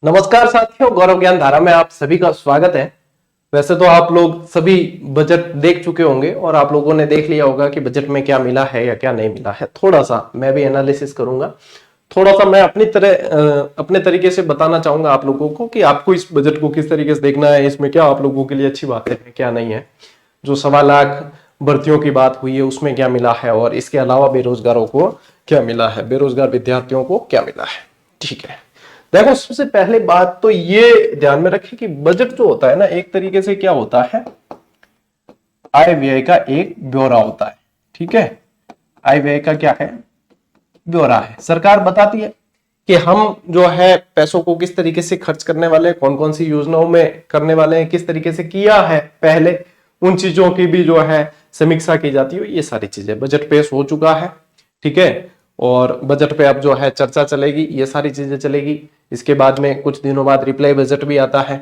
नमस्कार साथियों, गौरव ज्ञान धारा में आप सभी का स्वागत है। वैसे तो आप लोग सभी बजट देख चुके होंगे और आप लोगों ने देख लिया होगा कि बजट में क्या मिला है या क्या नहीं मिला है। थोड़ा सा मैं भी एनालिसिस करूंगा, थोड़ा सा मैं अपने तरीके से बताना चाहूंगा आप लोगों को कि आपको इस बजट को किस तरीके से देखना है, इसमें क्या आप लोगों के लिए अच्छी बातें हैं क्या नहीं है। जो 1.25 लाख भर्तियों की बात हुई है उसमें क्या मिला है, और इसके अलावा बेरोजगारों को क्या मिला है, बेरोजगार विद्यार्थियों को क्या मिला है। ठीक है, देखो सबसे पहले बात तो ये ध्यान में रखें कि बजट जो होता है ना, एक तरीके से क्या होता है, आय व्यय का एक ब्यौरा होता है। ठीक है, आय व्यय का क्या है, ब्यौरा है। सरकार बताती है कि हम जो है पैसों को किस तरीके से खर्च करने वाले हैं, कौन कौन सी योजनाओं में करने वाले हैं, किस तरीके से किया है पहले, उन चीजों की भी जो है समीक्षा की जाती है। ये सारी चीजें बजट पेश हो चुका है। ठीक है, और बजट पे अब जो है चर्चा चलेगी, ये सारी चीजें चलेगी। इसके बाद में कुछ दिनों बाद रिप्लाई बजट भी आता है।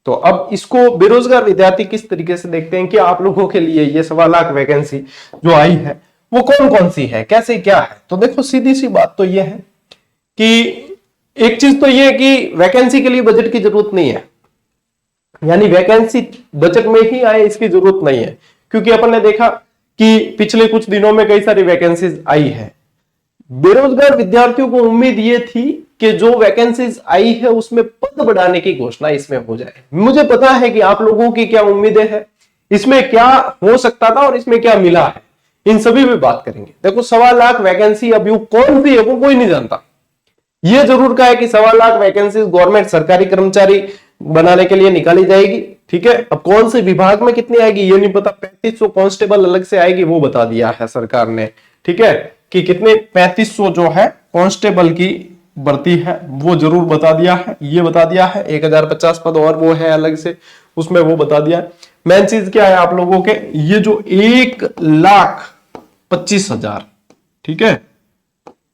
तो अब इसको बेरोजगार विद्यार्थी किस तरीके से देखते हैं कि आप लोगों के लिए ये 1.25 लाख वैकेंसी जो आई है वो कौन कौन सी है, कैसे क्या है। तो देखो सीधी सी बात तो ये है कि एक चीज तो ये है कि वैकेंसी के लिए बजट की जरूरत नहीं है, यानी वैकेंसी बजट में ही आए इसकी जरूरत नहीं है, क्योंकि अपन ने देखा कि पिछले कुछ दिनों में कई सारी वैकेंसीज आई है। बेरोजगार विद्यार्थियों को उम्मीद ये थी कि जो वैकेंसीज आई है उसमें पद बढ़ाने की घोषणा इसमें हो जाए। मुझे पता है कि आप लोगों की क्या उम्मीदें हैं, इसमें क्या हो सकता था और इसमें क्या मिला है, इन सभी पे बात करेंगे। देखो 1.25 लाख वैकेंसी अब कौन सी है वो कोई नहीं जानता। ये जरूर कहा है कि 1.25 लाख वैकेंसी गवर्नमेंट सरकारी कर्मचारी बनाने के लिए निकाली जाएगी। ठीक है, अब कौन से विभाग में कितनी आएगी ये नहीं पता। 3500 कांस्टेबल अलग से आएगी वो बता दिया है सरकार ने। ठीक है, कि कितने 3500 जो है कांस्टेबल की भर्ती है वो जरूर बता दिया है, ये बता दिया है। 1050 पद और वो है अलग से, उसमें वो बता दिया है। मेन चीज क्या है आप लोगों के, ये जो 1,25,000, ठीक है,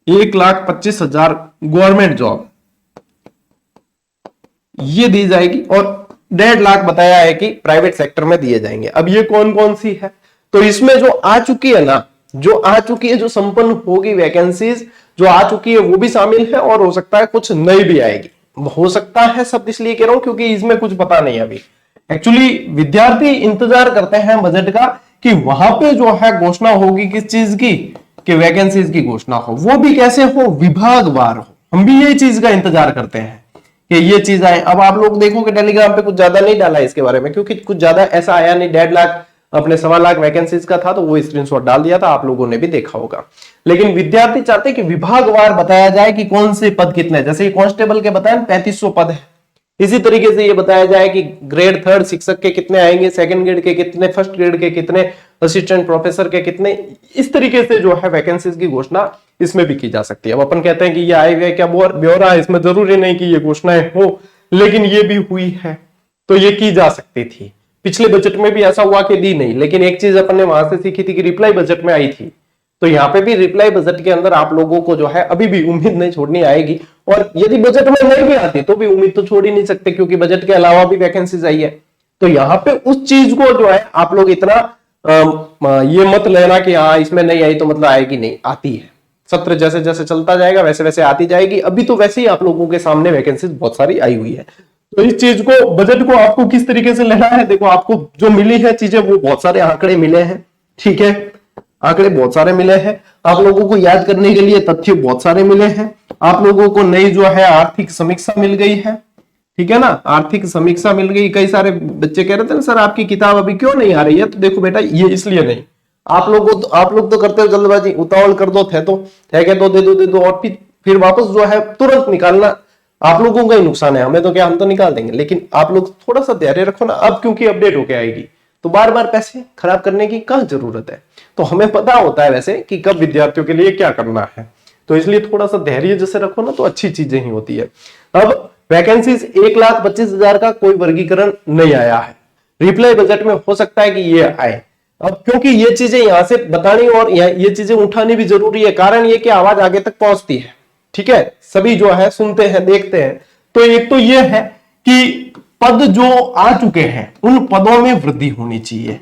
1,25,000 गवर्नमेंट जॉब ये दी जाएगी, और 1.5 लाख बताया है कि प्राइवेट सेक्टर में दिए जाएंगे। अब ये कौन कौन सी है, तो इसमें जो आ चुकी है ना, जो आ चुकी है, जो संपन्न होगी वैकेंसीज जो आ चुकी है वो भी शामिल है, और हो सकता है कुछ नई भी आएगी। हो सकता है शब्द इसलिए कह रहा हूं क्योंकि इसमें कुछ पता नहीं अभी। एक्चुअली विद्यार्थी इंतजार करते हैं बजट का कि वहां पे जो है घोषणा होगी किस चीज की, कि वैकेंसीज की घोषणा हो, वो भी कैसे हो, विभागवार हो। हम भी यही चीज का इंतजार करते हैं कि ये चीज आए। अब आप लोग देखोगे टेलीग्राम पे कुछ ज्यादा नहीं डाला इसके बारे में, क्योंकि कुछ ज्यादा ऐसा आया नहीं। 1.5 लाख अपने 1.25 लाख वैकेंसीज का था तो वो स्क्रीनशॉट डाल दिया था, आप लोगों ने भी देखा होगा। लेकिन विद्यार्थी चाहते हैं कि विभागवार बताया जाए कि कौन से पद कितने, जैसे कांस्टेबल के बताए 3500 पद है, इसी तरीके से ये बताया जाए कि ग्रेड 3 शिक्षक के कितने आएंगे, सेकंड ग्रेड के कितने, फर्स्ट ग्रेड के कितने, असिस्टेंट प्रोफेसर के कितने। इस तरीके से जो है वैकेंसीज की घोषणा इसमें भी की जा सकती है। अब अपन कहते हैं कि ये आए हुए क्या ब्यौरा है, इसमें जरूरी नहीं कि ये घोषणाएं हो, लेकिन ये भी हुई है तो ये की जा सकती थी। पिछले बजट में भी ऐसा हुआ कि दी नहीं, लेकिन एक चीज अपन ने वहां से सीखी थी कि रिप्लाई बजट में आई थी। तो यहाँ पे भी रिप्लाई बजट के अंदर आप लोगों को जो है अभी भी उम्मीद नहीं छोड़नी आएगी, और यदि बजट में नहीं भी आती तो भी उम्मीद तो छोड़ ही नहीं सकते, क्योंकि बजट के अलावा भी वैकेंसीज आई है। तो यहाँ पे उस चीज को जो है आप लोग इतना ये मत लेना कि हाँ इसमें नहीं आई तो मतलब आएगी नहीं, आती है। सत्र जैसे जैसे चलता जाएगा वैसे वैसे आती जाएगी। अभी तो वैसे ही आप लोगों के सामने वैकेंसीज बहुत सारी आई हुई है। तो इस चीज को, बजट को आपको किस तरीके से लेना है, देखो आपको जो मिली है चीजें वो बहुत सारे आंकड़े मिले हैं। ठीक है, आंकड़े बहुत सारे मिले हैं, आप लोगों को याद करने के लिए तथ्य बहुत सारे मिले हैं। आप लोगों को नई जो है आर्थिक समीक्षा मिल गई है। ठीक है ना, आर्थिक समीक्षा मिल गई। कई सारे बच्चे कह रहे थे ना सर आपकी किताब अभी क्यों नहीं आ रही है, तो देखो बेटा ये इसलिए नहीं, आप लोग तो करते हो जल्दबाजी, उतावल कर दो, थे तो कह दो, दे दो और फिर वापस जो है तुरंत निकालना आप लोगों का ही नुकसान है। हमें तो क्या, हम तो निकाल देंगे, लेकिन आप लोग थोड़ा सा धैर्य रखो ना। अब क्योंकि अपडेट होके आएगी तो बार बार पैसे खराब करने की क्या जरूरत है। तो हमें पता होता है वैसे कि कब विद्यार्थियों के लिए क्या करना है, तो इसलिए थोड़ा सा धैर्य जैसे रखो ना तो अच्छी चीजें ही होती है। अब वैकेंसीज 1,25,000 का कोई वर्गीकरण नहीं आया है। रिप्लाई बजट में हो सकता है कि ये आए। अब क्योंकि ये चीजें यहां से बतानी और ये चीजें उठानी भी जरूरी है, कारण ये कि आवाज आगे तक पहुंचती है। ठीक है, सभी जो है सुनते हैं देखते हैं। तो एक तो ये है कि पद जो आ चुके हैं उन पदों में वृद्धि होनी चाहिए,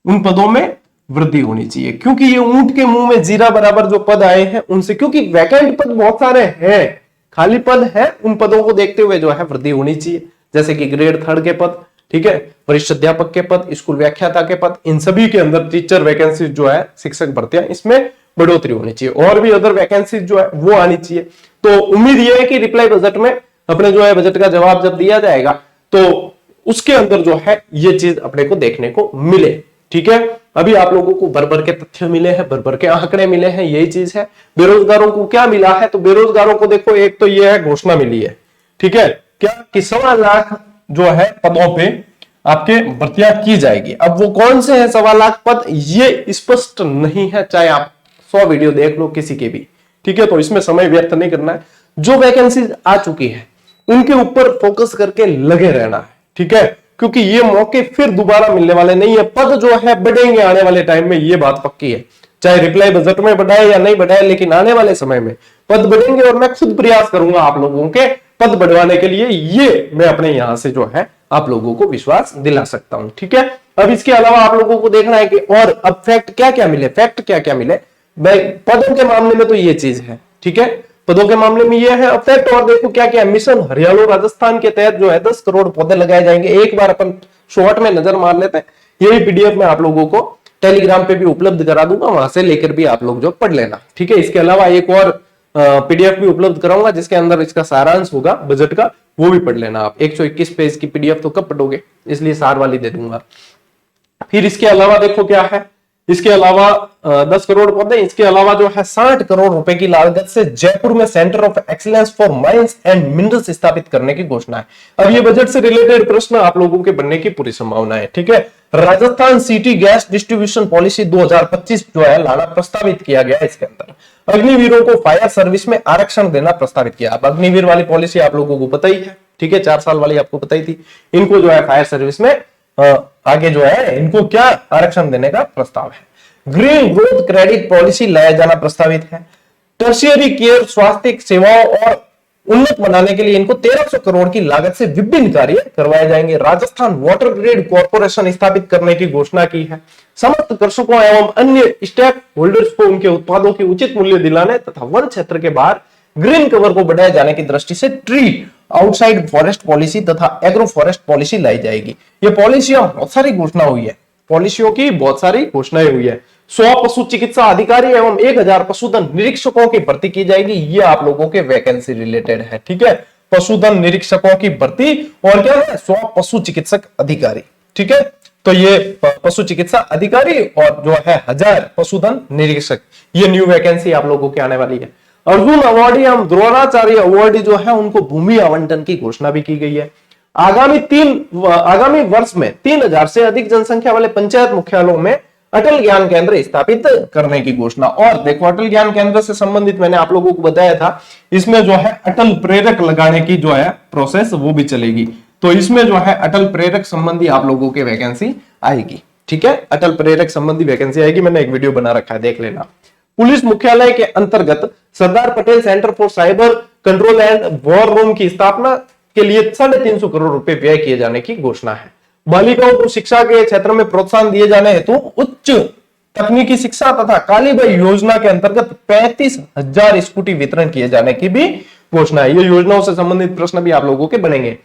उन पदों में वृद्धि होनी चाहिए, क्योंकि ये ऊंट के मुंह में जीरा बराबर जो पद आए हैं उनसे, क्योंकि वैकेंट पद बहुत सारे हैं, खाली पद है उन पदों को देखते हुए जो है वृद्धि होनी चाहिए, जैसे कि ग्रेड 3 के पद, ठीक है, वरिष्ठ अध्यापक के पद, स्कूल व्याख्याता के पद, इन सभी के अंदर टीचर वैकेंसी जो है, शिक्षक भर्तियां, इसमें बढ़ोतरी होनी चाहिए। और भी अदर वैकेंसी जो है वो आनी चाहिए। तो उम्मीद यह है कि रिप्लाई बजट में अपने जो है बजट का जवाब जब दिया जाएगा तो उसके अंदर जो है ये चीज अपने को देखने को मिले, ठीक है। अभी आप लोगों को भर भर के तथ्य मिले हैं, भर भर के आंकड़े मिले हैं, यही चीज है। बेरोजगारों को क्या मिला है, तो बेरोजगारों को देखो, एक तो ये है घोषणा मिली है, ठीक है, क्या कि 1.25 लाख जो है पदों पे आपके भर्तियां की जाएगी। अब वो कौन से हैं 1.25 लाख पद, ये स्पष्ट नहीं है, चाहे आप 100 वीडियो देख लो किसी के भी, ठीक है। तो इसमें समय व्यर्थ नहीं करना है, जो वैकेंसी आ चुकी है उनके ऊपर फोकस करके लगे रहना है, ठीक है, क्योंकि ये मौके फिर दोबारा मिलने वाले नहीं है। पद जो है बढ़ेंगे आने वाले टाइम में, ये बात पक्की है, चाहे रिप्लाई बजट में बढ़ाए या नहीं बढ़ाए, लेकिन आने वाले समय में पद बढ़ेंगे और मैं खुद प्रयास करूंगा आप लोगों के पद बढ़वाने के लिए, ये मैं अपने यहां से जो है आप लोगों को विश्वास दिला सकता हूं, ठीक है। अब इसके अलावा आप लोगों को देखना है कि और अब फैक्ट क्या क्या मिले, फैक्ट क्या क्या मिले। पदों के मामले में तो ये चीज है, ठीक है, पदों के मामले में ये है। अब फैक्ट और देखो क्या क्या, मिशन हरियाणा राजस्थान के तहत जो है 10 करोड़ पौधे लगाए जाएंगे। एक बार अपन शॉर्ट में नजर मार लेते हैं, ये भी पीडीएफ में आप लोगों को टेलीग्राम पे भी उपलब्ध करा दूंगा, वहां से लेकर भी आप लोग जो पढ़ लेना, ठीक है। इसके अलावा एक और पीडीएफ भी उपलब्ध कराऊंगा जिसके अंदर इसका सारांश होगा बजट का, वो भी पढ़ लेना आप। 121 पेज की पीडीएफ तो कब पढ़ोगे, इसलिए सार वाली दे दूंगा। फिर इसके अलावा देखो क्या है, इसके अलावा 10 करोड़ पौधे, इसके अलावा जो है 60 करोड़ रुपए की लागत से जयपुर में centre of excellence for mines and minerals स्थापित करने की घोषणा है। अब ये बजट से रिलेटेड प्रश्न आप लोगों के बनने की पूरी संभावना है, ठीक है। Rajasthan city gas distribution policy 2025 जो है लाना प्रस्तावित किया गया है। इसके अंदर अग्निवीरों को फायर सर्विस में आरक्षण देना प्रस्तावित किया। अब अग्निवीर वाली पॉलिसी आप लोगों को पता ही है, ठीक है, 4 साल वाली आपको पता ही थी। इनको जो है फायर सर्विस में आगे जो है इनको क्या आरक्षण देने का प्रस्ताव है। ग्रीन ग्रोथ क्रेडिट पॉलिसी लाया जाना प्रस्तावित है। टर्शियरी केयर स्वास्थ्य सेवाओं और उन्नत बनाने के लिए इनको 1300 करोड़ की लागत से विभिन्न कार्य करवाए जाएंगे। राजस्थान वाटर ग्रिड कॉर्पोरेशन स्थापित करने की घोषणा की है। समस्त कृषकों एवं अन्य स्टेक होल्डर्स को उनके उत्पादों की उचित मूल्य दिलाने तथा वन क्षेत्र के बाहर ग्रीन कवर को बढ़ाए जाने की दृष्टि से ट्री आउटसाइड फॉरेस्ट पॉलिसी तथा एग्रो फॉरेस्ट पॉलिसी लाई जाएगी। ये पॉलिसियां बहुत सारी घोषणा हुई है, पॉलिसियों की बहुत सारी घोषणाएं हुई है। 100 पशु चिकित्सा अधिकारी एवं 1000 पशुधन निरीक्षकों की भर्ती की जाएगी। ये आप लोगों के वैकेंसी रिलेटेड है, ठीक है। पशुधन निरीक्षकों की भर्ती और क्या है 100 पशु चिकित्सक अधिकारी, ठीक है। तो ये पशु चिकित्सा अधिकारी और जो है 1000 पशुधन निरीक्षक, ये न्यू वैकेंसी आप लोगों की आने वाली है। अर्जुन अवार्डी एवं द्रोणाचार्य अवार्डी जो है उनको भूमि आवंटन की घोषणा भी की गई है। आगामी वर्ष में 3000 से अधिक जनसंख्या वाले पंचायत मुख्यालयों में अटल ज्ञान केंद्र स्थापित करने की घोषणा। और देखो अटल ज्ञान केंद्र से संबंधित मैंने आप लोगों को बताया था, इसमें जो है अटल प्रेरक लगाने की जो है प्रोसेस वो भी चलेगी। तो इसमें जो है अटल प्रेरक संबंधी आप लोगों के वैकेंसी आएगी, ठीक है। अटल प्रेरक संबंधी वैकेंसी आएगी, मैंने एक वीडियो बना रखा है, देख लेना। पुलिस मुख्यालय के अंतर्गत Sardar Patel centre for cyber control and war room की स्थापना के लिए 350 करोड़ रुपए व्यय किए जाने की घोषणा है। बालिकाओं को शिक्षा के क्षेत्र में प्रोत्साहन दिए जाने हेतु उच्च तकनीकी शिक्षा तथा कालीबाई योजना के अंतर्गत 35,000 स्कूटी वितरण किए जाने की भी घोषणा है। ये योजनाओं से संबंधित प्रश्न भी आप लोगों के बनेंगे।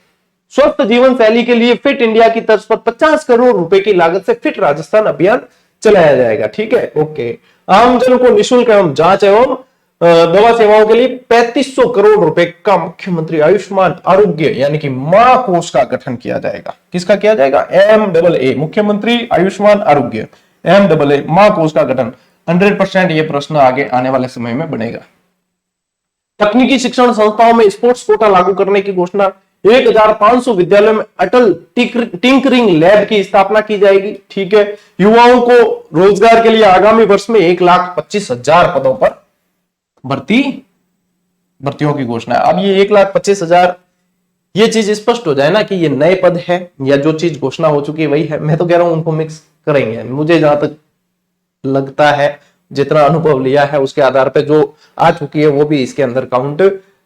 स्वस्थ जीवन शैली के लिए फिट इंडिया की तर्ज पर 50 करोड़ रुपए की लागत से फिट राजस्थान अभियान चलाया जाएगा, ठीक है, ओके। आमजन को निःशुल्क एवं जांच एवं दवा सेवाओं के लिए 3500 करोड़ रुपए का मुख्यमंत्री आयुष्मान आरोग्य यानी कि मां कोष का गठन किया जाएगा। किसका किया जाएगा? MAA, मुख्यमंत्री आयुष्मान आरोग्य, MAA मां कोष का गठन। 100% ये प्रश्न आगे आने वाले समय में बनेगा। तकनीकी शिक्षण संस्थाओं में स्पोर्ट्स कोटा लागू करने की घोषणा। 1500 विद्यालयों में अटल टिंकरिंग लैब की स्थापना की जाएगी, ठीक है। युवाओं को रोजगार के लिए आगामी वर्ष में 1,25,000 पदों पर भर्तियों की घोषणा है। अब ये 1,25,000 ये चीज स्पष्ट हो जाए ना कि ये नए पद है या जो चीज घोषणा हो चुकी है वही है। मैं तो कह रहा हूं उनको मिक्स करेंगे। मुझे जहां तक लगता है, जितना अनुभव लिया है उसके आधार पर जो आ चुकी है वो भी इसके अंदर काउंट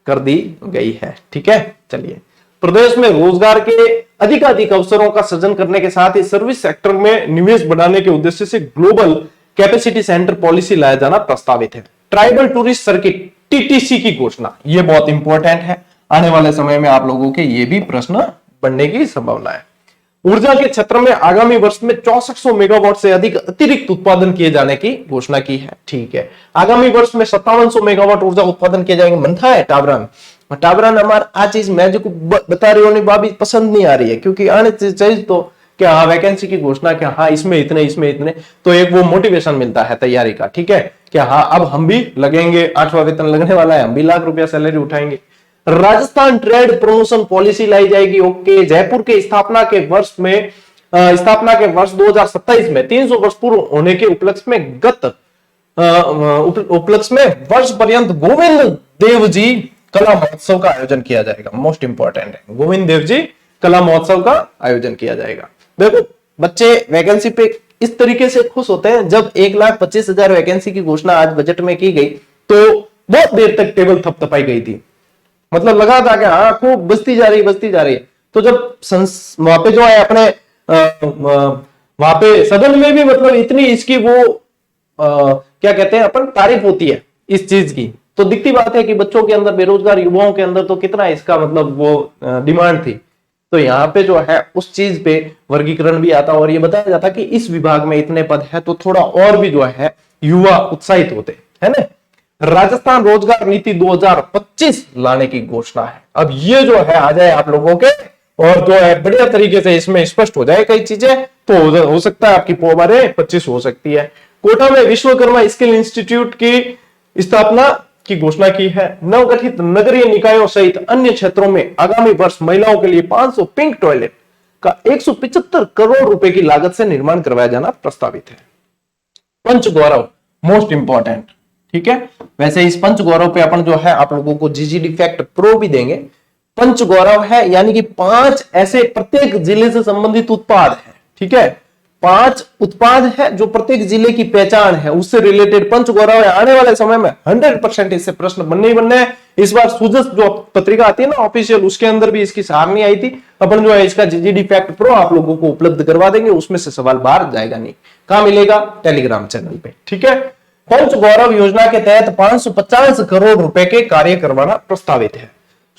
कर दी गई है, ठीक है। चलिए, प्रदेश में रोजगार के अधिकाधिक अवसरों का सृजन करने के साथ ही सर्विस सेक्टर में निवेश बढ़ाने के उद्देश्य से ग्लोबल कैपेसिटी सेंटर पॉलिसी लाया जाना प्रस्तावित है। ट्राइबल टूरिस्ट सर्किट टीटीसी की घोषणा, ये बहुत इंपॉर्टेंट है, आने वाले समय में आप लोगों के ये भी प्रश्न बनने की संभावना है। ऊर्जा के क्षेत्र में आगामी वर्ष में 6400 मेगावाट से अधिक अतिरिक्त उत्पादन किए जाने की घोषणा की है। ठीक है, आगामी वर्ष में 5700 मेगावाट ऊर्जा उत्पादन किए जाएंगे, मनता है टाबरान टाबरान हमारा आ चीज मैं जो बता रही हूँ बाबी पसंद नहीं आ रही है, क्योंकि आने चाहिए तो क्या हाँ वैकेंसी की घोषणा क्या हाँ इसमें इतने तो एक वो मोटिवेशन मिलता है तैयारी का। ठीक है, क्या हाँ अब हम भी लगेंगे, 8वां वेतन लगने वाला है, हम भी लाख रुपया सैलरी उठाएंगे। राजस्थान ट्रेड प्रमोशन पॉलिसी लाई जाएगी। ओके, जयपुर के स्थापना के वर्ष 2027 में 300 वर्ष पूर्व होने के उपलक्ष्य में वर्ष पर्यंत गोविंद देव जी कला महोत्सव का आयोजन किया जाएगा। मोस्ट इंपॉर्टेंट है, गोविंद देव जी कला महोत्सव का आयोजन किया जाएगा। देखो बच्चे वैकेंसी पे इस तरीके से खुश होते हैं, जब 1,25,000 वैकेंसी की घोषणा आज बजट में की गई तो बहुत देर तक टेबल थपथपाई गई थी, मतलब लगा था कि हाँ खूब बस्ती जा रही है। तो जब वहां पे जो है अपने वहां पे सदन में भी मतलब इतनी इसकी वो क्या कहते हैं अपन तारीफ होती है इस चीज की, तो दिखती बात है कि बच्चों के अंदर, बेरोजगार युवाओं के अंदर तो कितना इसका मतलब वो डिमांड थी। तो यहाँ पे जो है उस चीज पे वर्गीकरण भी आता और ये बताया जाता कि इस विभाग में इतने पद है, तो थोड़ा और भी जो है युवा उत्साहित होते है ना। राजस्थान रोजगार नीति 2025 लाने की घोषणा है। अब ये जो है आ जाए आप लोगों के और जो है बढ़िया तरीके से इसमें स्पष्ट हो जाए कई चीजें, तो हो सकता है आपकी पोबारे 25 हो सकती है। कोटा में विश्वकर्मा स्किल इंस्टीट्यूट की स्थापना की घोषणा की है। नवगठित नगरीय निकायों सहित अन्य क्षेत्रों में आगामी वर्ष महिलाओं के लिए 500 पिंक टॉयलेट का 175 करोड़ रुपए की लागत से निर्माण करवाया जाना प्रस्तावित है। पंच गौरव मोस्ट इंपॉर्टेंट, ठीक है। वैसे इस पंच गौरव पे अपन जो है आप लोगों को जीजीडी फैक्ट प्रो भी देंगे। पंच गौरव है यानी कि 5 ऐसे प्रत्येक जिले से संबंधित उत्पाद है, ठीक है। 5 उत्पाद है जो प्रत्येक जिले की पहचान है, उससे रिलेटेड पंच गौरव है। आने वाले समय में 100% इससे प्रश्न बनने ही बनने हैं। इस बार सुजस जो पत्रिका आती है ना ऑफिशियल, उसके अंदर भी इसकी सारणी आई थी। अपन जो है इसका जीजीडी फैक्ट प्रो आप लोगों को उपलब्ध करवा देंगे, उसमें से सवाल बाहर जाएगा नहीं। कहां मिलेगा? टेलीग्राम चैनल पे, ठीक है। पंच गौरव योजना के तहत 550 करोड़ रुपए के कार्य करवाना प्रस्तावित है।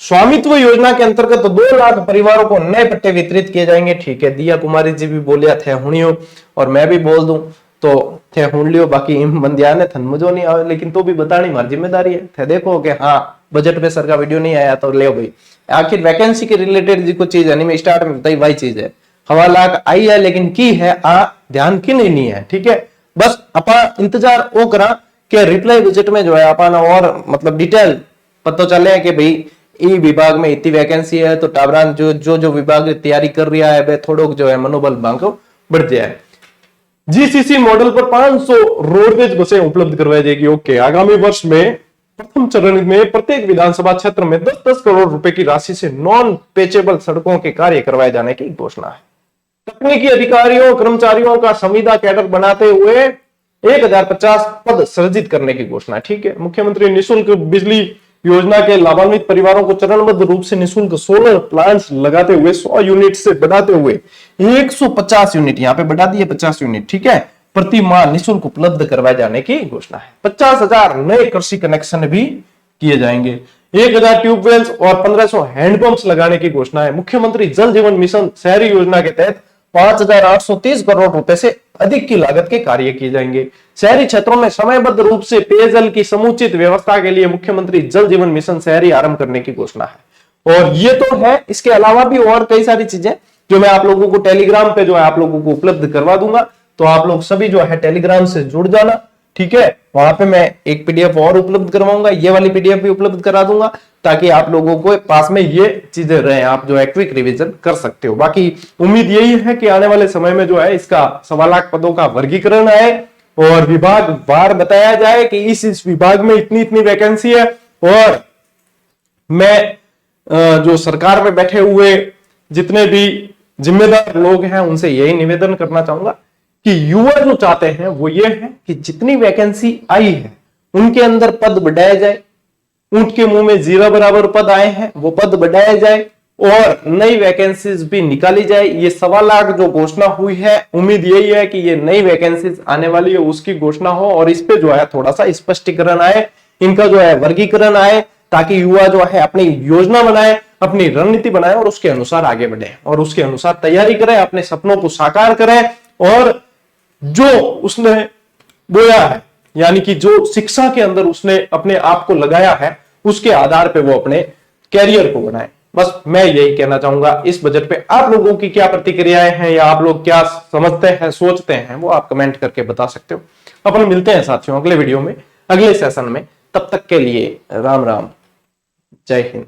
स्वामित्व योजना के अंतर्गत 2 लाख परिवारों को नए पट्टे वितरित किए जाएंगे, ठीक है। दिया कुमारी जी भी बोलिया थे हुणियो, और मैं भी बोल दूं तो थे हुण लियो, बाकी इम बंदिया ने थन मुझो नहीं आवे, लेकिन तो भी बतानी हमारी जिम्मेदारी है। थे देखो कि हाँ बजट पे सर का वीडियो नहीं आया तो ले भाई, आखिर वैकेंसी के रिलेटेड जी कुछ चीज है नहीं, मैं स्टार्ट में बताई वही चीज है। 1.25 लाख आई है लेकिन की है आ ध्यान की नहीं है, ठीक है। बस अपा इंतजार वो करा कि रिप्लाई बजट में जो है अपन और मतलब डिटेल पता चले कि भाई ई विभाग में इतनी वैकेंसी है, तो टाबरान जो विभाग तैयारी कर रहा है वे थोड़ा जो है मनोबल बांको बढ़ जाए। जीसीसी मॉडल पर 500 रोडवेज बसें उपलब्ध करवाई जाएगी। ओके, आगामी वर्ष में प्रथम चरण में प्रत्येक विधानसभा क्षेत्र में 10-10 करोड़ रुपए की राशि से नॉन पेचेबल सड़कों के कार्य करवाए जाने की घोषणा है। तकनीकी अधिकारियों कर्मचारियों का संविदा कैडर बनाते हुए 1050 पद सृजित करने की घोषणा, ठीक है। मुख्यमंत्री निःशुल्क बिजली योजना के लाभान्वित परिवारों को चरणबद्ध रूप से निःशुल्क सोलर प्लांट्स लगाते हुए 100 यूनिट से बढ़ाते हुए 150 यूनिट, यहाँ पे बढ़ा दिए 50 यूनिट, ठीक है, प्रति माह निःशुल्क उपलब्ध करवाए जाने की घोषणा है। 50,000 नए कृषि कनेक्शन भी किए जाएंगे। 1000 ट्यूबवेल्स और 1500 हैंडपंप्स लगाने की घोषणा है। मुख्यमंत्री जल जीवन मिशन शहरी योजना के तहत 5,830 करोड़ रुपए से अधिक की लागत के कार्य किए जाएंगे। शहरी क्षेत्रों में समयबद्ध रूप से पेयजल की समुचित व्यवस्था के लिए मुख्यमंत्री जल जीवन मिशन शहरी आरंभ करने की घोषणा है। और ये तो है, इसके अलावा भी और कई सारी चीजें जो मैं आप लोगों को टेलीग्राम पे जो है आप लोगों को उपलब्ध करवा दूंगा, तो आप लोग सभी जो है टेलीग्राम से जुड़ जाना, ठीक है। वहां पे मैं एक पीडीएफ और उपलब्ध करवाऊंगा, ये वाली पीडीएफ भी उपलब्ध करा दूंगा, ताकि आप लोगों को पास में ये चीजें रहे, आप जो है क्विक रिवीजन कर सकते हो। बाकी उम्मीद यही है कि आने वाले समय में जो है इसका 1.25 लाख पदों का वर्गीकरण आए और विभाग वार बताया जाए कि इस विभाग में इतनी इतनी वैकेंसी है। और मैं जो सरकार में बैठे हुए जितने भी जिम्मेदार लोग हैं उनसे यही निवेदन करना चाहूंगा कि युवा जो चाहते हैं वो ये है कि जितनी वैकेंसी आई है उनके अंदर पद बढ़ाए जाए। ऊंट के मुंह में जीरा बराबर पद आए हैं, वो पद बढ़ाए जाए और नई वैकेंसीज भी निकाली जाए। ये 1.25 लाख जो घोषणा हुई है, उम्मीद यही है कि ये नई वैकेंसीज आने वाली है उसकी घोषणा हो और इस पे जो है थोड़ा सा स्पष्टीकरण आए। इनका जो है वर्गीकरण आए, ताकि युवा जो है अपनी योजना बनाए, अपनी रणनीति बनाए और उसके अनुसार आगे बढ़े और उसके अनुसार तैयारी करें, अपने सपनों को साकार करें और जो उसने बोया है, यानी कि जो शिक्षा के अंदर उसने अपने आप को लगाया है, उसके आधार पे वो अपने कैरियर को बनाए। बस मैं यही कहना चाहूंगा। इस बजट पे आप लोगों की क्या प्रतिक्रियाएं हैं या आप लोग क्या समझते हैं, सोचते हैं, वो आप कमेंट करके बता सकते हो। अपन मिलते हैं साथियों अगले वीडियो में, अगले सेशन में। तब तक के लिए राम राम, जय हिंद।